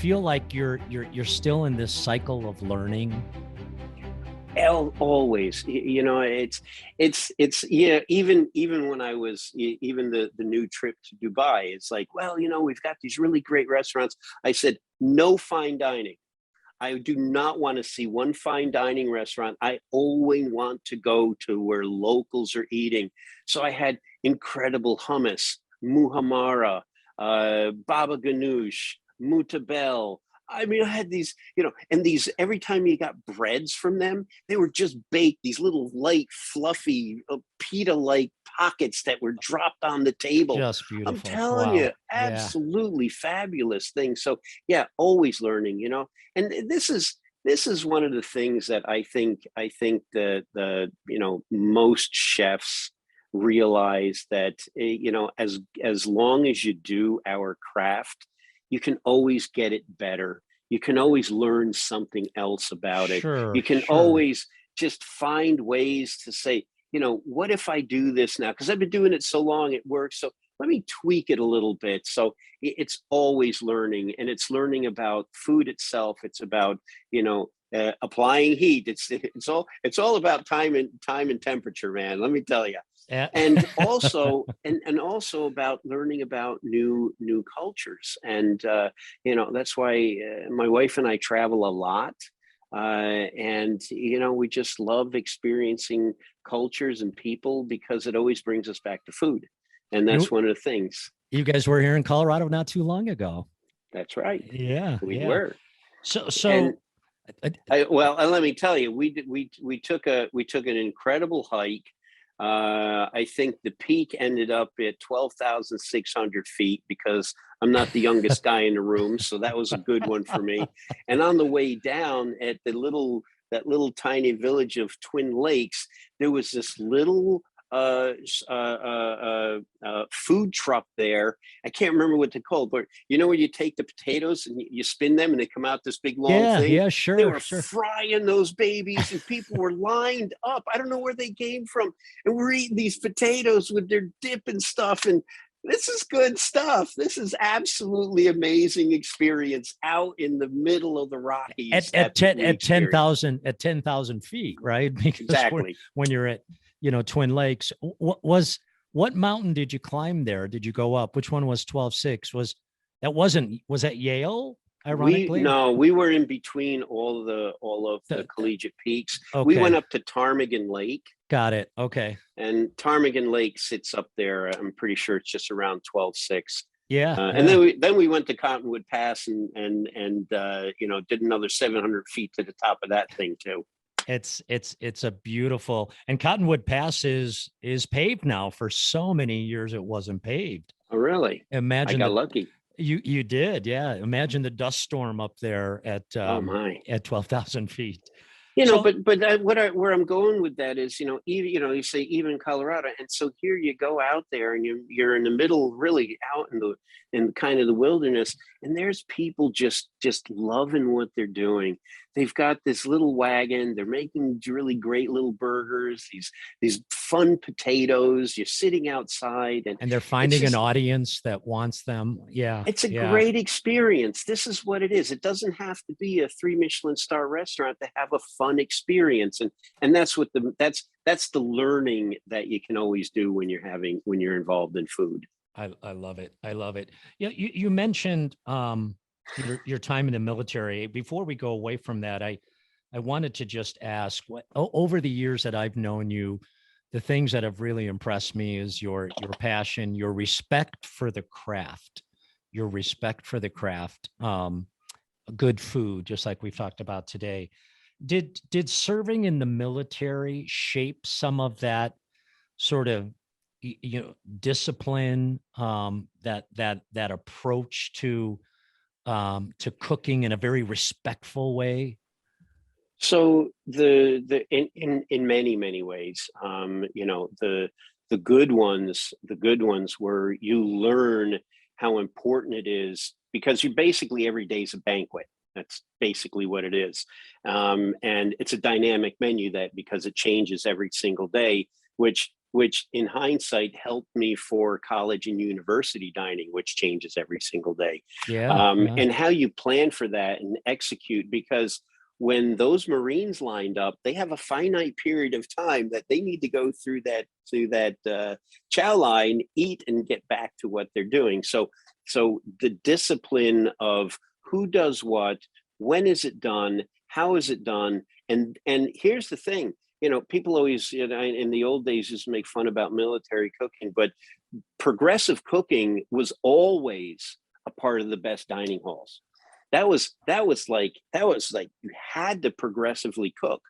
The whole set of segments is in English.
feel like you're still in this cycle of learning? Always, it's yeah. Even when I was even the new trip to Dubai, it's like, well, we've got these really great restaurants. I said no fine dining. I do not want to see one fine dining restaurant. I always want to go to where locals are eating. So I had incredible hummus, muhammara, baba ganoush, mutabel. I mean, I had these, and these every time you got breads from them, they were just baked, these little light, fluffy, pita-like pockets that were dropped on the table. Just I'm beautiful. telling you, Wow. Yeah. absolutely fabulous things. So yeah, always learning, and this is one of the things that I think that the most chefs realize that as long as you do our craft, you can always get it better. You can always learn something else about it. Sure, You can sure. always just find ways to say, what if I do this now? Because I've been doing it so long, it works. So let me tweak it a little bit. So it's always learning, and it's learning about food itself. It's about applying heat. It's all about time and temperature, man. Let me tell you. Yeah. And also about learning about new cultures, and that's why my wife and I travel a lot, and we just love experiencing cultures and people because it always brings us back to food, and You that's one of the things. you guys were here in Colorado not too long ago. That's right, Yeah, we yeah. were. So And so uh, let me tell you, we took an incredible hike. I think the peak ended up at 12,600 feet because I'm not the youngest guy in the room, so that was a good one for me. And on the way down at that little tiny village of Twin Lakes, there was this little food truck there. I can't remember what they're called, but where you take the potatoes and you spin them and they come out this big long yeah, thing. yeah, They sure, were sure. frying those babies, and people were lined up. I don't know where they came from, and we're eating these potatoes with their dip and stuff. And this is good stuff. This is absolutely amazing experience out in the middle of the Rockies. At at That's what 10 we at experienced. 10,000 feet, right? Because Exactly. when you're at Twin Lakes, what mountain did you climb there? Did you go up? Which one was 12.6? Was that Yale? We Ironically, no, we were in between all of the the collegiate peaks. We went okay, up to Ptarmigan Lake, got it. Okay, and Ptarmigan Lake sits up there. I'm pretty sure it's just around 12.6. yeah, And then yeah. we went to Cottonwood Pass, and did another 700 feet to the top of that thing too. It's a beautiful, and Cottonwood Pass is paved now. For so many years, it wasn't paved. Oh, really? I Imagine got the lucky. you did, yeah. Imagine the dust storm up there Oh my. at 12,000 feet. You know, So but where I'm going with that is, even you say even Colorado, and so here you go out there, and you're in the middle, really out in kind of the wilderness, and there's people just loving what they're doing. They've got this little wagon. They're making really great little burgers. These fun potatoes. You're sitting outside, and and they're it's finding an just audience that wants them. Yeah, it's a yeah. great experience. This is what it is. It doesn't have to be a three Michelin star restaurant to have a fun experience. And that's the learning that you can always do when you're involved in food. I love it. I love it. Yeah, you mentioned your time in the military. Before we go away from that, I wanted to just ask over the years that I've known you, the things that have really impressed me is your passion, your respect for the craft, your respect for the craft, good food, just like we've talked about today. Did serving in the military shape some of that sort of discipline, that approach to cooking in a very respectful way? So the in many ways, the good ones where you learn how important it is, because you basically every day is a banquet. That's basically what it is, and it's a dynamic menu that because it changes every single day, which which in hindsight helped me for college and university dining, which changes every single day. Yeah. Yeah. And how you plan for that and execute, because when those Marines lined up, they have a finite period of time that they need to go through that chow line, eat, and get back to what they're doing. So the discipline of who does what, when is it done, how is it done, and here's the thing. People always, in the old days, used to make fun about military cooking, but progressive cooking was always a part of the best dining halls. That was like you had to progressively cook,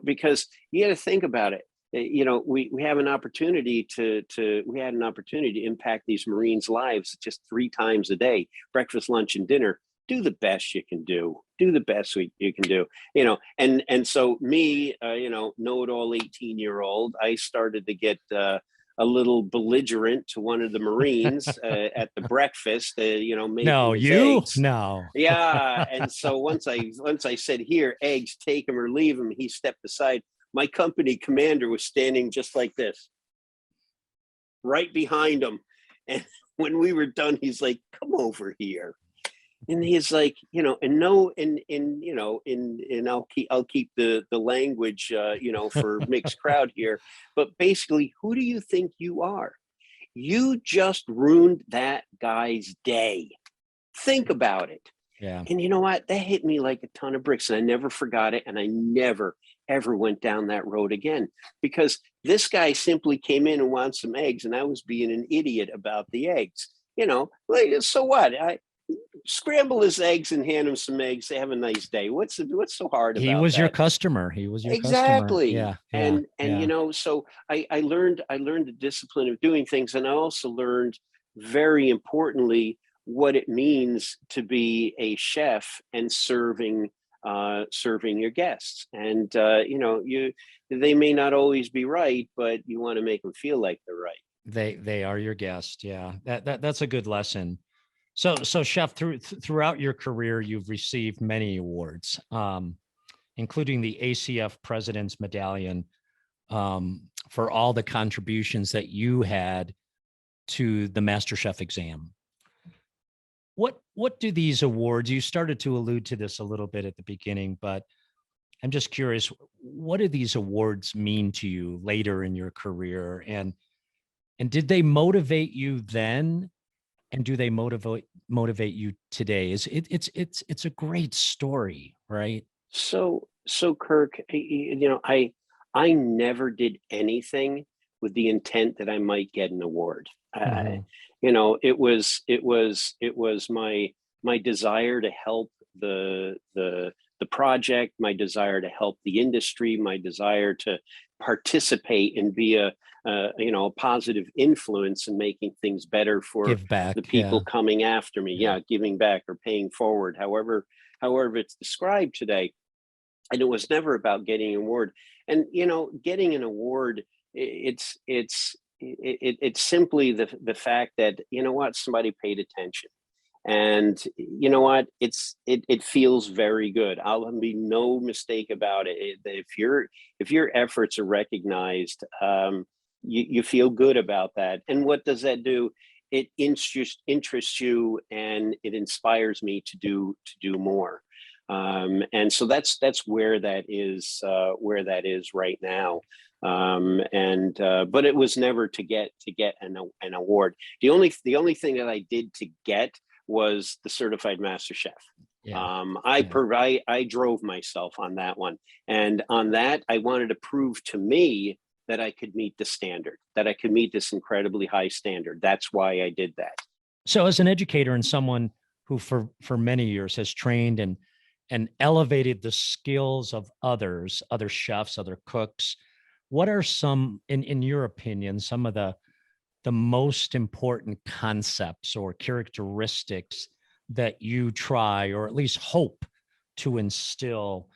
because you got to think about it. We have an opportunity we had an opportunity to impact these Marines' lives just 3 times a day: breakfast, lunch, and dinner. Do the best you can do. Do the best you can do. And so me, know-it-all 18-year-old, I started to get a little belligerent to one of the Marines at the breakfast, making No, his you? eggs. No. Yeah, and so once I said, "Here, eggs, take them or leave them," he stepped aside. My company commander was standing just like this, right behind him, and when we were done, he's like, "Come over here." And he's like, and no, and I'll keep the language, for mixed crowd here, but basically, who do you think you are? You just ruined that guy's day. Think about it. Yeah. And you know what? That hit me like a ton of bricks, and I never forgot it, and I never ever went down that road again, because this guy simply came in and wanted some eggs, and I was being an idiot about the eggs. Like, so what? I scramble his eggs and hand him some eggs. Say, have a nice day. What's so hard He about was your that? customer. He was your customer. Exactly. Yeah. Yeah. Yeah. So I learned the discipline of doing things, and I also learned, very importantly, what it means to be a chef and serving your guests. And they may not always be right, but you want to make them feel like they're right. They are your guest. Yeah. That's a good lesson. So chef, throughout your career, you've received many awards, including the ACF President's Medallion, for all the contributions that you had to the MasterChef exam. What do these awards, you started to allude to this a little bit at the beginning, but I'm just curious, what do these awards mean to you later in your career? And did they motivate you then? And do they motivate you today? It's a great story, right? So Kirk, I never did anything with the intent that I might get an award. Mm-hmm. It was my desire to help the project, my desire to help the industry, my desire to participate and be a positive influence in making things better for Give back. the Yeah. people coming after me. Yeah, giving back or paying forward, however it's described today. And it was never about getting an award. And getting an award, it's simply the fact that, somebody paid attention. And you know what, it feels very good. I'll be no mistake about it. If your efforts are recognized, you feel good about that. And what does that do? It interests you, and it inspires me to do more. And so that's where that is right now. But it was never to get an award. The only thing that I did to get was the certified master chef. Yeah. I drove myself on that one, and on that I wanted to prove to me that I could meet the standard, that I could meet this incredibly high standard. That's why I did that. So as an educator and someone who for many years has trained and elevated the skills of other chefs, other cooks, what are some, in your opinion, some of the most important concepts or characteristics that you try, or at least hope to instill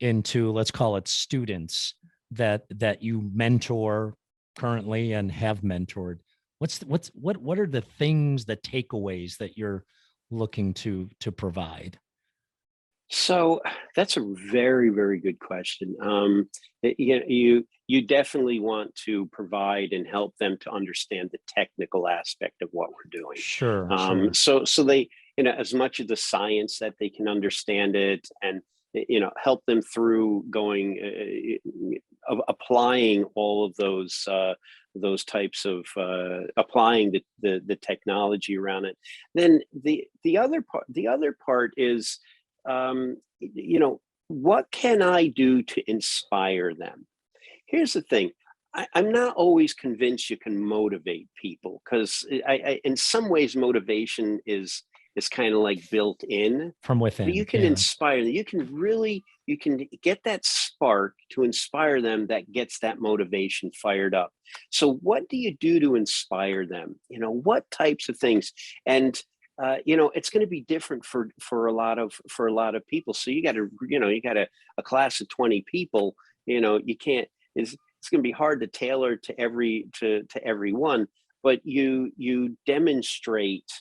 into, let's call it, students that you mentor currently and have mentored? What are the things, the takeaways that you're looking to provide? So that's a very, very good question. You definitely want to provide and help them to understand the technical aspect of what we're doing. Sure, sure. So they, as much of the science that they can understand it, and help them through going of applying all of those types of applying the technology around it. Then the other part is, what can I do to inspire them? Here's the thing. I'm not always convinced you can motivate people, because in some ways motivation is kind of like built in, From but you within. can Yeah. inspire them. You can get that spark to inspire them that gets that motivation fired up. So what do you do to inspire them? What types of things? And it's going to be different for a lot of people. So you got a class of 20 people. You can't. It's going to be hard to tailor to everyone. But you demonstrate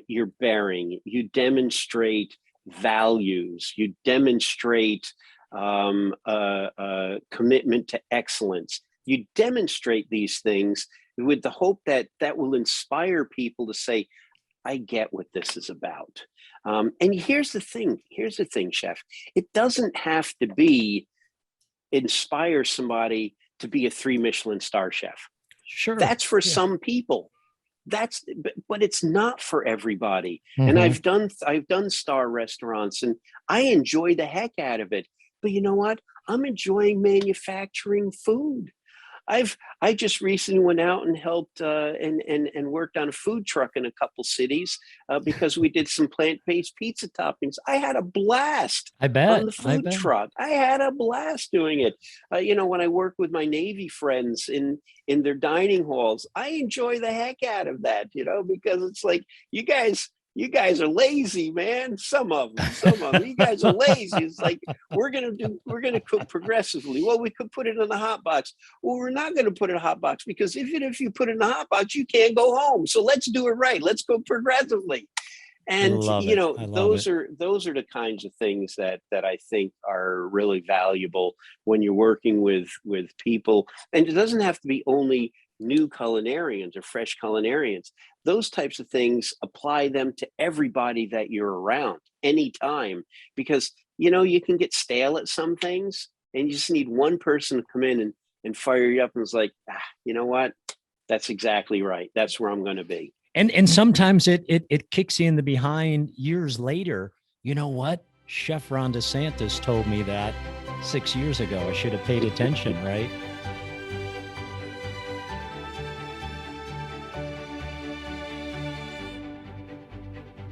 your bearing. You demonstrate values. You demonstrate commitment to excellence. You demonstrate these things with the hope that that will inspire people to say, I get what this is about. And here's the thing, chef. It doesn't have to be inspire somebody to be a 3 Michelin star chef. Sure. That's for Yeah. some people. But it's not for everybody. And Hmm. I've done star restaurants, and I enjoy the heck out of it. But you know what? I'm enjoying manufacturing food. I just recently went out and helped and worked on a food truck in a couple cities because we did some plant-based pizza toppings. I had a blast I on bet. the I food bet. truck. I had a blast doing it. When I work with my Navy friends in their dining halls, I enjoy the heck out of that. Because it's like you guys are lazy, man. Some of them. You guys are lazy. It's like we're gonna cook progressively. Well, we could put it in the hot box. Well, we're not going to put it in a hot box, because even if you put it in a hot box, you can't go home. So let's do it right. Let's go progressively. I And love it. I love those it. are the kinds of things that I think are really valuable when you're working with people. And it doesn't have to be only new culinarians or fresh culinarians. Those types of things, apply them to everybody that you're around anytime, because you can get stale at some things, and you just need one person to come in and fire you up, and it's like, you know what? That's exactly right. That's where I'm going to be. And sometimes it kicks you in the behind years later. You know what? Chef Ron DeSantis told me that 6 years ago. I should have paid attention, right?